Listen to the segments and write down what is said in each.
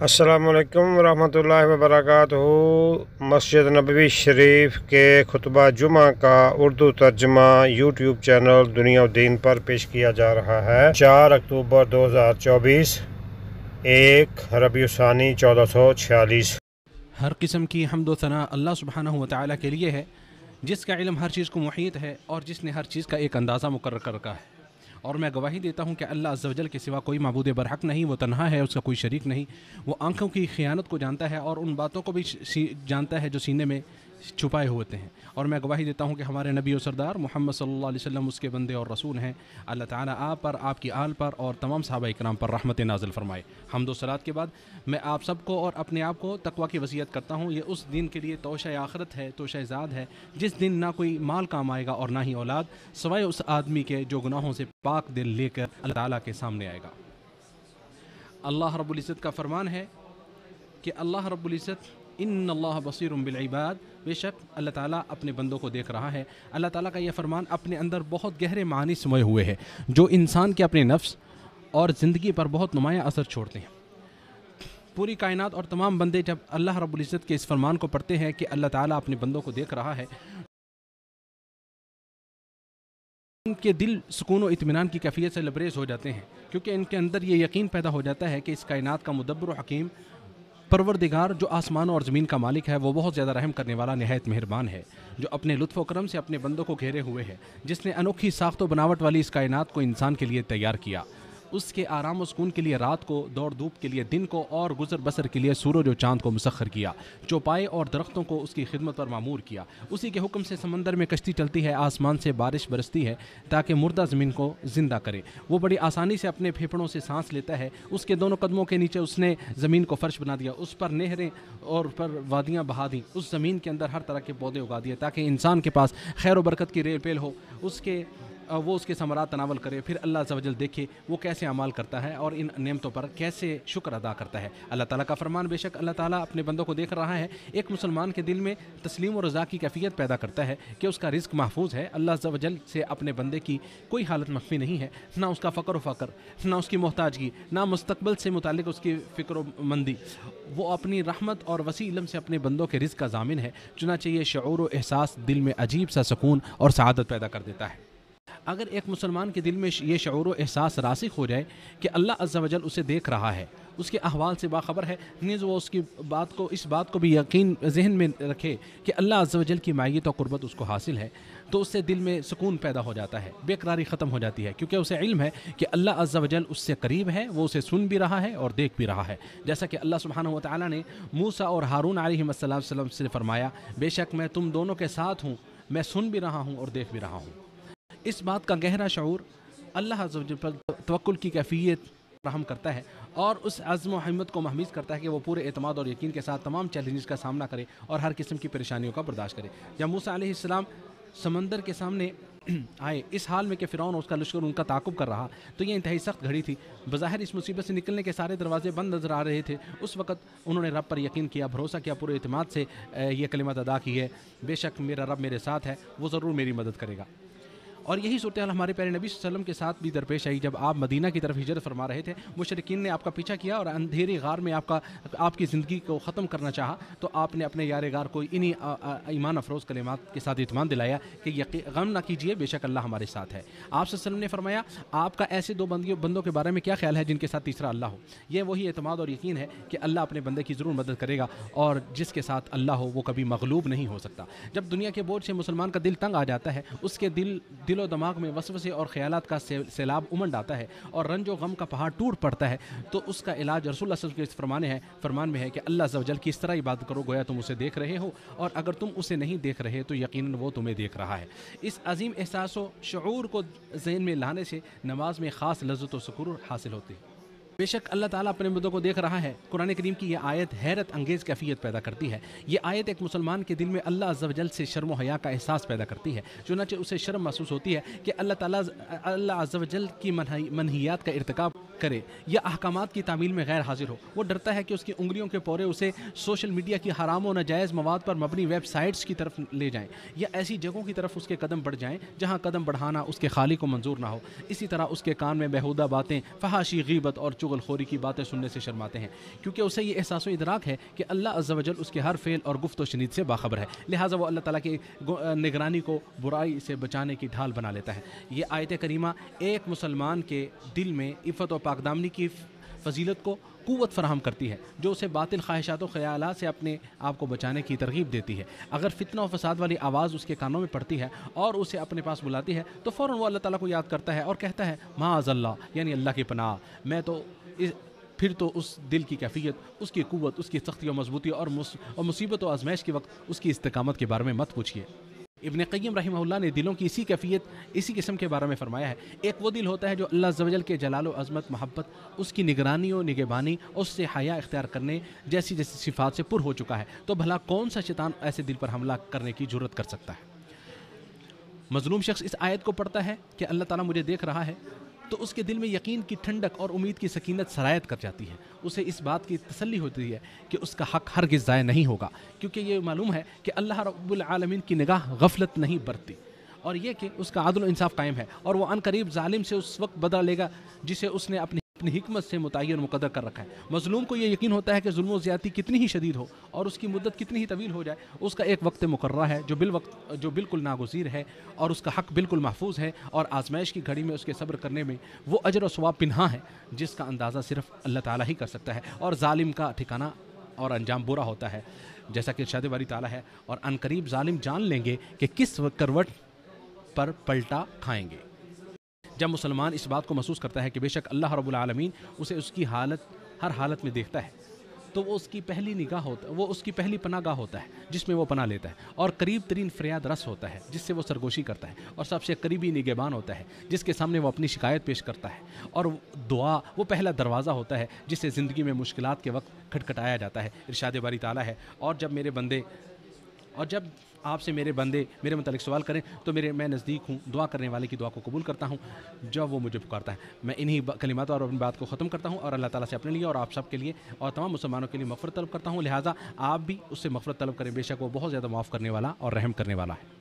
السلام علیکم ورحمۃ اللہ وبرکاتہ۔ مسجد نبوی شریف کے خطبہ جمعہ کا اردو ترجمہ یوٹیوب چینل دنیا و دین پر پیش کیا جا رہا ہے۔ 4 اکتوبر 2024، 1 ربیع الثانی 1446۔ ہر قسم کی حمد و ثنا اللہ سبحانہ و تعالیٰ کے لیے ہے، جس کا علم ہر چیز کو محیط ہے اور جس نے ہر چیز کا ایک اندازہ مقرر کر رکھا ہے۔ اور میں گواہی دیتا ہوں کہ اللہ عز و جل کے سوا کوئی معبود برحق نہیں، وہ تنہا ہے، اس کا کوئی شریک نہیں۔ وہ آنکھوں کی خیانت کو جانتا ہے اور ان باتوں کو بھی جانتا ہے جو سینے میں چھپائے ہوتے ہیں۔ اور میں گواہی دیتا ہوں کہ ہمارے نبی و سردار محمد صلی اللہ علیہ وسلم اس کے بندے اور رسول ہیں۔ اللہ تعالیٰ آپ پر، آپ کی آل پر اور تمام صحابہ اکرام پر رحمت نازل فرمائے۔ حمد و صلات کے بعد میں آپ سب کو اور اپنے آپ کو تقویٰ کی وصیت کرتا ہوں۔ یہ اس دن کے لیے توشہ آخرت ہے، توشہ زاد ہے، جس دن نہ کوئی مال کام آئے گا اور نہ ہی اولاد، سوائے اس آدمی کے جو گناہوں سے پاک دل لے کر اللہ تعالیٰ کے سامنے آئے گا۔ اللہ رب العزت کا فرمان ہے کہ اللہ رب العزت ان اللہ بصیر بالعباد، بے شک اللہ تعالیٰ اپنے بندوں کو دیکھ رہا ہے۔ اللہ تعالیٰ کا یہ فرمان اپنے اندر بہت گہرے معنی سموئے ہوئے ہے، جو انسان کے اپنے نفس اور زندگی پر بہت نمایاں اثر چھوڑتے ہیں۔ پوری کائنات اور تمام بندے جب اللہ رب العزت کے اس فرمان کو پڑھتے ہیں کہ اللہ تعالیٰ اپنے بندوں کو دیکھ رہا ہے، ان کے دل سکون و اطمینان کی کیفیت سے لبریز ہو جاتے ہیں، کیونکہ ان کے اندر یہ یقین پیدا ہو جاتا ہے کہ اس کائنات کا مدبر و حکیم پروردگار جو آسمانوں اور زمین کا مالک ہے، وہ بہت زیادہ رحم کرنے والا، نہایت مہربان ہے، جو اپنے لطف و کرم سے اپنے بندوں کو گھیرے ہوئے ہے، جس نے انوکھی ساخت و بناوٹ والی اس کائنات کو انسان کے لیے تیار کیا، اس کے آرام و سکون کے لیے رات کو، دوڑ دھوپ کے لیے دن کو اور گزر بسر کے لیے سورج و چاند کو مسخر کیا، چوپائے اور درختوں کو اس کی خدمت پر معمور کیا، اسی کے حکم سے سمندر میں کشتی چلتی ہے، آسمان سے بارش برستی ہے تاکہ مردہ زمین کو زندہ کرے، وہ بڑی آسانی سے اپنے پھیپھڑوں سے سانس لیتا ہے، اس کے دونوں قدموں کے نیچے اس نے زمین کو فرش بنا دیا، اس پر نہریں اور پر وادیاں بہا دیں، اس زمین کے اندر ہر طرح کے پودے اگا دیے تاکہ انسان کے پاس خیر و برکت کی ریل پیل ہو، وہ اس کے ثمرات تناول کرے، پھر اللہ عز و جل دیکھے وہ کیسے اعمال کرتا ہے اور ان نعمتوں پر کیسے شکر ادا کرتا ہے۔ اللہ تعالیٰ کا فرمان، بے شک اللہ تعالیٰ اپنے بندوں کو دیکھ رہا ہے، ایک مسلمان کے دل میں تسلیم و رضا کی کیفیت پیدا کرتا ہے کہ اس کا رزق محفوظ ہے، اللہ عز و جل سے اپنے بندے کی کوئی حالت مخفی نہیں ہے، نہ اس کا فقر نہ اس کی محتاجگی، نہ مستقبل سے متعلق اس کی فکر و مندی، وہ اپنی رحمت اور وسیع علم سے اپنے بندوں کے رزق کا ضامن ہے، چنانچہ یہ شعور و احساس دل میں عجیب سا سکون اور سعادت پیدا کر دیتا ہے۔ اگر ایک مسلمان کے دل میں یہ شعور و احساس راسخ ہو جائے کہ اللہ عز و جل اسے دیکھ رہا ہے، اس کے احوال سے باخبر ہے، نیز وہ اس بات کو بھی یقین ذہن میں رکھے کہ اللہ عز و جل کی معیت و قربت اس کو حاصل ہے، تو اس سے دل میں سکون پیدا ہو جاتا ہے، بے قراری ختم ہو جاتی ہے، کیونکہ اسے علم ہے کہ اللہ عز و جل اس سے قریب ہے، وہ اسے سن بھی رہا ہے اور دیکھ بھی رہا ہے، جیسا کہ اللہ سبحانہ و تعالیٰ نے موسیٰ اور ہارون علیہ السلام سے فرمایا، بے شک میں تم دونوں کے ساتھ ہوں، میں سن بھی رہا ہوں اور دیکھ بھی رہا ہوں۔ اس بات کا گہرا شعور اللہ عز و جل پر توکل کی کیفیت فراہم کرتا ہے اور اس عزم و ہمت کو محمیز کرتا ہے کہ وہ پورے اعتماد اور یقین کے ساتھ تمام چیلنجز کا سامنا کرے اور ہر قسم کی پریشانیوں کا برداشت کرے۔ جب موسیٰ علیہ السلام سمندر کے سامنے آئے اس حال میں کہ فرعون اور اس کا لشکر ان کا تعاقب کر رہا، تو یہ انتہائی سخت گھڑی تھی، بظاہر اس مصیبت سے نکلنے کے سارے دروازے بند نظر آ رہے تھے، اس وقت انہوں نے رب پر یقین کیا، بھروسہ کیا، پورے اعتماد سے یہ کلمات ادا کی ہے، بے شک میرا رب میرے ساتھ ہے، وہ ضرور میری مدد کرے گا۔ اور یہی صورتحال ہمارے پیارے نبی صلی اللہ علیہ وسلم کے ساتھ بھی درپیش آئی، جب آپ مدینہ کی طرف ہجرت فرما رہے تھے، مشرکین نے آپ کا پیچھا کیا اور اندھیری غار میں آپ کی زندگی کو ختم کرنا چاہا، تو آپ نے اپنے یار غار کو انہی ایمان افروز کلمات کے ساتھ اطمینان دلایا کہ غم نہ کیجیے، بے شک اللہ ہمارے ساتھ ہے۔ آپ صلی اللہ علیہ وسلم نے فرمایا، آپ کا ایسے دو بندوں کے بارے میں کیا خیال ہے جن کے ساتھ تیسرا اللہ ہو؟ یہ وہی اعتماد اور یقین ہے کہ اللہ اپنے بندے کی ضرور مدد کرے گا، اور جس کے ساتھ اللہ ہو وہ کبھی مغلوب نہیں ہو سکتا۔ جب دنیا کے بوجھ سے مسلمان کا دل تنگ آ جاتا ہے، اس کے دل و دماغ میں وسوسے اور خیالات کا سیلاب امنڈ آتا ہے اور رنج و غم کا پہاڑ ٹوٹ پڑتا ہے، تو اس کا علاج رسول اللہ صلی اللہ علیہ وسلم کے فرمان میں ہے کہ اللہ عز و جل کی اس طرح عبادت کرو گویا تم اسے دیکھ رہے ہو، اور اگر تم اسے نہیں دیکھ رہے تو یقیناً وہ تمہیں دیکھ رہا ہے۔ اس عظیم احساس و شعور کو ذہن میں لانے سے نماز میں خاص لذت و سکون حاصل ہوتی ہے۔ بے شک اللہ تعالیٰ اپنے بندوں کو دیکھ رہا ہے۔ قرآن کریم کی یہ آیت حیرت انگیز کیفیت پیدا کرتی ہے۔ یہ آیت ایک مسلمان کے دل میں اللہ عز و جل سے شرم و حیا کا احساس پیدا کرتی ہے، چنانچہ اسے شرم محسوس ہوتی ہے کہ اللہ عز و جل کی منہیات کا ارتکاب کرے یا احکامات کی تعمیل میں غیر حاضر ہو۔ وہ ڈرتا ہے کہ اس کی انگلیوں کے پورے اسے سوشل میڈیا کی حرام و ناجائز مواد پر مبنی ویب سائٹس کی طرف لے جائیں، یا ایسی جگہوں کی طرف اس کے قدم بڑھ جائیں جہاں قدم بڑھانا اس کے خالق کو منظور نہ ہو۔ اسی طرح اس کے کان میں بیہودہ باتیں، فحاشی، غیبت اور چغل خوری کی باتیں سننے سے شرماتے ہیں، کیونکہ اسے یہ احساس و ادراک ہے کہ اللہ عز و جل اس کے ہر فعل اور گفت و شنید سے باخبر ہے، لہٰذا وہ اللہ تعالیٰ کی نگرانی کو برائی سے بچانے کی ڈھال بنا لیتا ہے۔ یہ آیت کریمہ ایک مسلمان کے دل میں عفت و پاکدامنی کی فضیلت کو قوت فراہم کرتی ہے، جو اسے باطل خواہشات و خیالات سے اپنے آپ کو بچانے کی ترغیب دیتی ہے۔ اگر فتنہ و فساد والی آواز اس کے کانوں میں پڑتی ہے اور اسے اپنے پاس بلاتی ہے تو فوراً وہ اللہ تعالیٰ کو یاد کرتا ہے اور کہتا ہے معاذ اللہ، یعنی اللہ کی پناہ، میں تو پھر تو اس دل کی کیفیت، اس کی قوت، اس کی سختی و مضبوطی اور مصیبت و آزمائش کے وقت اس کی استقامت کے بارے میں مت پوچھیے۔ ابن قیم رحمہ اللہ نے دلوں کی اسی کیفیت، اسی قسم کے بارے میں فرمایا ہے، ایک وہ دل ہوتا ہے جو اللہ عز و جل کے جلال و عظمت، محبت، اس کی نگرانی و نگہبانی، اس سے حیا اختیار کرنے جیسی صفات سے پر ہو چکا ہے، تو بھلا کون سا شیطان ایسے دل پر حملہ کرنے کی جرت کر سکتا ہے؟ مظلوم شخص اس آیت کو پڑھتا ہے کہ اللہ تعالیٰ مجھے دیکھ رہا ہے، تو اس کے دل میں یقین کی ٹھنڈک اور امید کی سکینت سرایت کر جاتی ہے، اسے اس بات کی تسلی ہوتی ہے کہ اس کا حق ہرگز ضائع نہیں ہوگا، کیونکہ یہ معلوم ہے کہ اللہ رب العالمین کی نگاہ غفلت نہیں برتی، اور یہ کہ اس کا عدل و انصاف قائم ہے، اور وہ عنقریب ظالم سے اس وقت بدلہ لے گا جسے اس نے اپنی حکمت سے متعین و مقدر کر رکھا ہے۔ مظلوم کو یہ یقین ہوتا ہے کہ ظلم و زیادتی کتنی ہی شدید ہو اور اس کی مدت کتنی ہی طویل ہو جائے، اس کا ایک وقت مقررہ ہے جو بالکل ناگزیر ہے، اور اس کا حق بالکل محفوظ ہے، اور آزمائش کی گھڑی میں اس کے صبر کرنے میں وہ اجر و ثواب پنہاں ہے جس کا اندازہ صرف اللہ تعالیٰ ہی کر سکتا ہے، اور ظالم کا ٹھکانہ اور انجام برا ہوتا ہے، جیسا کہ ارشاد باری تعالیٰ ہے، اور عنقریب ظالم جان لیں گے کہ کس کروٹ پر پلٹا کھائیں گے۔ جب مسلمان اس بات کو محسوس کرتا ہے کہ بے شک اللہ رب العالمین اسے اس کی ہر حالت میں دیکھتا ہے، تو وہ اس کی پہلی نگاہ ہوتا ہے، وہ اس کی پہلی پناہ گاہ ہوتا ہے جس میں وہ پناہ لیتا ہے، اور قریب ترین فریاد رس ہوتا ہے جس سے وہ سرگوشی کرتا ہے، اور سب سے قریبی نگہبان ہوتا ہے جس کے سامنے وہ اپنی شکایت پیش کرتا ہے، اور دعا وہ پہلا دروازہ ہوتا ہے جس سے زندگی میں مشکلات کے وقت کھٹکھٹایا جاتا ہے۔ ارشاد باری تعالیٰ ہے، اور جب آپ سے میرے بندے میرے متعلق سوال کریں تو میں نزدیک ہوں، دعا کرنے والے کی دعا کو قبول کرتا ہوں جب وہ مجھے پکارتا ہے۔ میں انہی کلمات اور اپنی بات کو ختم کرتا ہوں، اور اللہ تعالیٰ سے اپنے لیے اور آپ سب کے لیے اور تمام مسلمانوں کے لیے مغفرت طلب کرتا ہوں، لہٰذا آپ بھی اس سے مغفرت طلب کریں، بے شک وہ بہت زیادہ معاف کرنے والا اور رحم کرنے والا ہے۔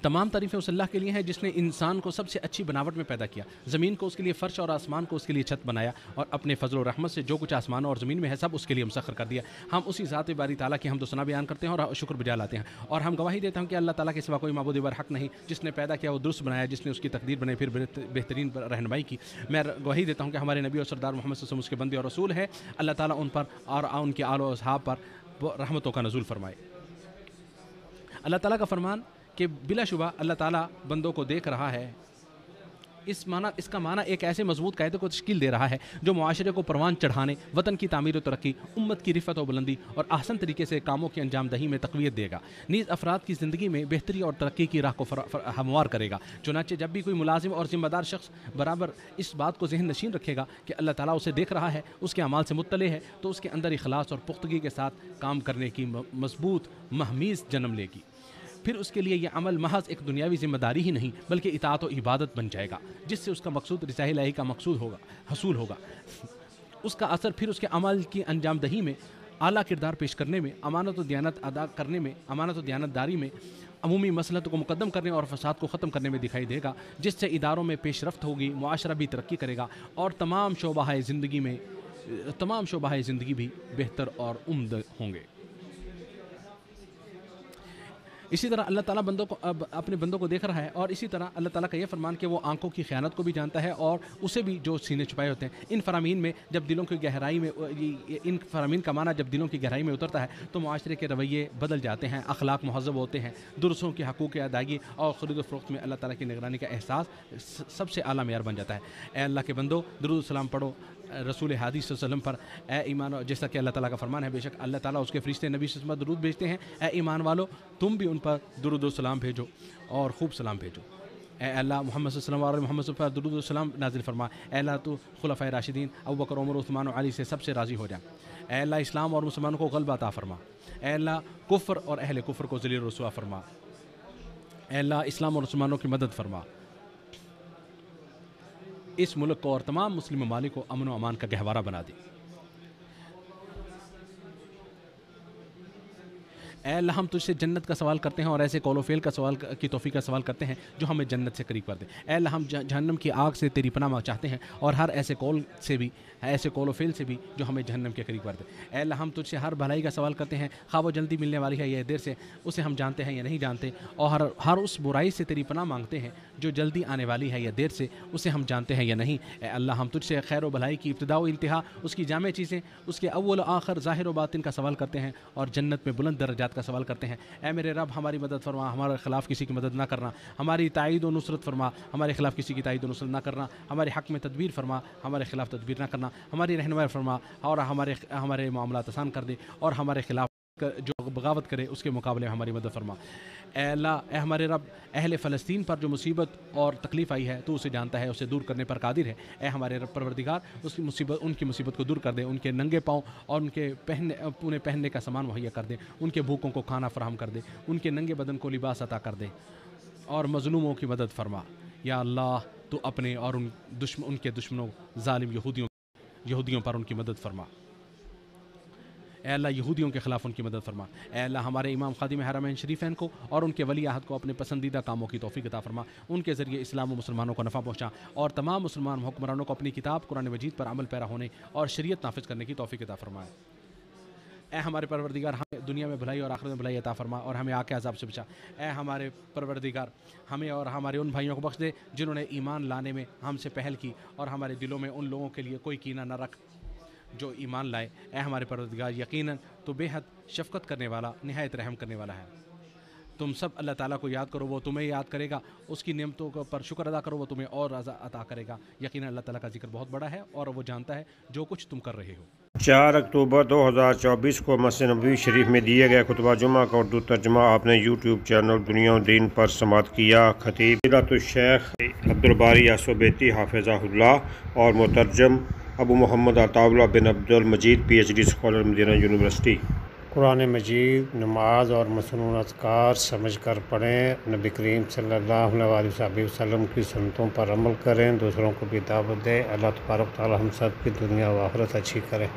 تمام تعریفیں اس اللہ کے لیے ہیں جس نے انسان کو سب سے اچھی بناوٹ میں پیدا کیا، زمین کو اس کے لیے فرش اور آسمان کو اس کے لیے چھت بنایا، اور اپنے فضل و رحمت سے جو کچھ آسمانوں اور زمین میں ہے سب اس کے لیے مسخر کر دیا۔ ہم اسی ذات باری تعالیٰ کی حمد و ثنا بیان کرتے ہیں اور شکر بجا لاتے ہیں، اور ہم گواہی دیتے ہیں کہ اللہ تعالیٰ کے سوا کوئی معبود برحق نہیں، جس نے پیدا کیا وہ درست بنایا، جس نے اس کی تقدیر بنائی پھر بہترین رہنمائی کی۔ میں گواہی دیتا ہوں کہ ہمارے نبی اور سردار محمد صلی اللہ علیہ وسلم اس کے بندے اور رسول ہے، اللہ تعالیٰ ان پر اور ان کے آل و اصحاب پر رحمتوں کا نزول فرمائے۔ اللہ تعالیٰ کا فرمان کہ بلا شبہ اللہ تعالیٰ بندوں کو دیکھ رہا ہے، اس کا معنی ایک ایسے مضبوط قاعدے کو تشکیل دے رہا ہے جو معاشرے کو پروان چڑھانے، وطن کی تعمیر و ترقی، امت کی رفعت و بلندی اور احسن طریقے سے کاموں کی انجام دہی میں تقویت دے گا، نیز افراد کی زندگی میں بہتری اور ترقی کی راہ کو ہموار کرے گا۔ چنانچہ جب بھی کوئی ملازم اور ذمہ دار شخص برابر اس بات کو ذہن نشین رکھے گا کہ اللہ تعالیٰ اسے دیکھ رہا ہے، اس کے اعمال سے مطلع ہے، تو اس کے اندر اخلاص اور پختگی کے ساتھ کام کرنے کی مضبوط مہمیز جنم لے گی۔ پھر اس کے لیے یہ عمل محض ایک دنیاوی ذمہ داری ہی نہیں بلکہ اطاعت و عبادت بن جائے گا، جس سے اس کا مقصود رضا الہی کا حصول ہوگا۔ اس کا اثر پھر اس کے عمل کی انجام دہی میں، اعلیٰ کردار پیش کرنے میں، امانت و دیانت ادا کرنے میں، امانت و دیانت داری میں، عمومی مصلحت کو مقدم کرنے اور فساد کو ختم کرنے میں دکھائی دے گا، جس سے اداروں میں پیش رفت ہوگی، معاشرہ بھی ترقی کرے گا، اور تمام شعبہ زندگی بھی بہتر اور عمدہ ہوں گے۔ اسی طرح اللہ تعالیٰ اپنے بندوں کو دیکھ رہا ہے، اور اسی طرح اللہ تعالیٰ کا یہ فرمان کہ وہ آنکھوں کی خیانت کو بھی جانتا ہے اور اسے بھی جو سینے چھپائے ہوتے ہیں۔ ان فرامین کا معنی جب دلوں کی گہرائی میں اترتا ہے تو معاشرے کے رویے بدل جاتے ہیں، اخلاق مہذب ہوتے ہیں، درسوں کے حقوق کی ادائیگی اور خرید و فروخت میں اللہ تعالیٰ کی نگرانی کا احساس سب سے اعلیٰ معیار بن جاتا ہے۔ اے اللہ کے بندو، درود و سلام پڑھو رسول ہادی صلی اللہ علیہ وسلم پر، اے ایمان، جیسا کہ اللہ تعالیٰ کا فرمان ہے، بے شک اللہ تعالیٰ اس کے فرشتے نبی صلی اللہ علیہ وسلم درود بھیجتے ہیں، اے ایمان والو تم بھی ان پر درود و سلام بھیجو اور خوب سلام بھیجو۔ اے اللہ محمد صلی اللہ علیہ وسلم اور محمد صلی اللہ علیہ وسلم پر درود و سلام نازل فرما۔ اے اللہ تو خلفائے راشدین ابوبکر، عمر، عثمان و علی سے سب سے راضی ہو جا۔ اے اللہ اسلام اور مسلمانوں کو غلبہ عطا فرما۔ اے اللہ کفر اور اہل کفر کو ذلیل و رسوا فرما۔ اے اللہ اسلام اور مسلمانوں کی مدد فرما۔ اس ملک کو اور تمام مسلم ممالک کو امن و امان کا گہوارہ بنا دے۔ اے اللہ ہم تجھ سے جنت کا سوال کرتے ہیں اور ایسے قول و فعل کا سوال کی توفیق کا سوال کرتے ہیں جو ہمیں جنت سے قریب کر دے. اے اللہ ہم جہنم کی آگ سے تیری پناہ چاہتے ہیں اور ہر ایسے قول و فعل سے بھی جو ہمیں جہنم کے قریب کر دے. اے اللہ ہم تجھ سے ہر بھلائی کا سوال کرتے ہیں، خواہ وہ جلدی ملنے والی ہے یا دیر سے، اسے ہم جانتے ہیں یا نہیں جانتے، اور ہر اس برائی سے تیری پناہ مانگتے ہیں جو جلدی آنے والی ہے یا دیر سے، اسے ہم جانتے ہیں یا نہیں. اے اللہ ہم تجھ سے خیر و بھلائی کی ابتدا و انتہا، اس کی جامع چیزیں، اس کے اول و آخر، ظاہر و باطن کا سوال کرتے ہیں اور جنت میں بلند درجات کا سوال کرتے ہیں. اے میرے رب ہماری مدد فرما، ہمارے خلاف کسی کی مدد نہ کرنا، ہماری تائید و نصرت فرما، ہمارے خلاف کسی کی تائید و نصرت نہ کرنا، ہمارے حق میں تدبیر فرما، ہمارے خلاف تدبیر نہ کرنا، ہماری رہنمائی فرما اور ہمارے معاملات آسان کر دے، اور ہمارے خلاف جو بغاوت کرے اس کے مقابلے میں ہماری مدد فرما. اے اللہ، اے ہمارے رب، اہل فلسطین پر جو مصیبت اور تکلیف آئی ہے تو اسے جانتا ہے، اسے دور کرنے پر قادر ہے. اے ہمارے رب پروردگار، ان کی مصیبت کو دور کر دے، ان کے ننگے پاؤں اور انہیں پہننے کا سامان مہیا کر دے، ان کے بھوکوں کو کھانا فراہم کر دے، ان کے ننگے بدن کو لباس عطا کر دے، اور مظلوموں کی مدد فرما. یا اللہ تو اپنے اور ان کے دشمنوں ظالم یہودیوں پر ان کی مدد فرما. اے اللہ یہودیوں کے خلاف ان کی مدد فرما. اے اللہ ہمارے امام خادم حرمین شریفین کو اور ان کے ولی عہد کو اپنے پسندیدہ کاموں کی توفیق عطا فرما. ان کے ذریعے اسلام و مسلمانوں کو نفع پہنچا، اور تمام مسلمان حکمرانوں کو اپنی کتاب قرآن مجید پر عمل پیرا ہونے اور شریعت نافذ کرنے کی توفیق عطا فرمائے. اے ہمارے پروردگار ہمیں دنیا میں بھلائی اور آخرت میں بھلائی عطا فرما، اور ہمیں آگ کے عذاب سے بچا. اے ہمارے پروردگار ہمیں اور ہمارے ان بھائیوں کو بخش دے جنہوں نے ایمان لانے میں ہم سے پہل کی، اور ہمارے دلوں میں ان لوگوں کے لیے کوئی کینہ نہ رکھ جو ایمان لائے. اے ہمارے پروردگار یقیناً تو بے حد شفقت کرنے والا، نہایت رحم کرنے والا ہے. تم سب اللہ تعالیٰ کو یاد کرو، وہ تمہیں یاد کرے گا. اس کی نعمتوں پر شکر ادا کرو، وہ تمہیں اور عطا کرے گا. یقیناً اللہ تعالیٰ کا ذکر بہت بڑا ہے اور وہ جانتا ہے جو کچھ تم کر رہے ہو. 4 اکتوبر 2024 کو مسجد نبوی شریف میں دیے گئے خطبہ جمعہ کا اردو ترجمہ آپ نے یوٹیوب چینل دنیا و دین پر سماعت کیا. خطیب فضیلت الشیخ عبدالباری یاسو بیتی حافظہ اللہ اور مترجم ابو محمد عطا اللہ بن Abdul Majeed PhD scholar Medina university. قرآن مجید نماز اور مسنون اذکار سمجھ کر پڑھیں، نبی کریم صلی اللہ علیہ وسلم کی سنتوں پر عمل کریں، دوسروں کو بھی دعوت دیں. اللہ تبارک تعالی ہم سب کی دنیا و آخرت اچھی کرے.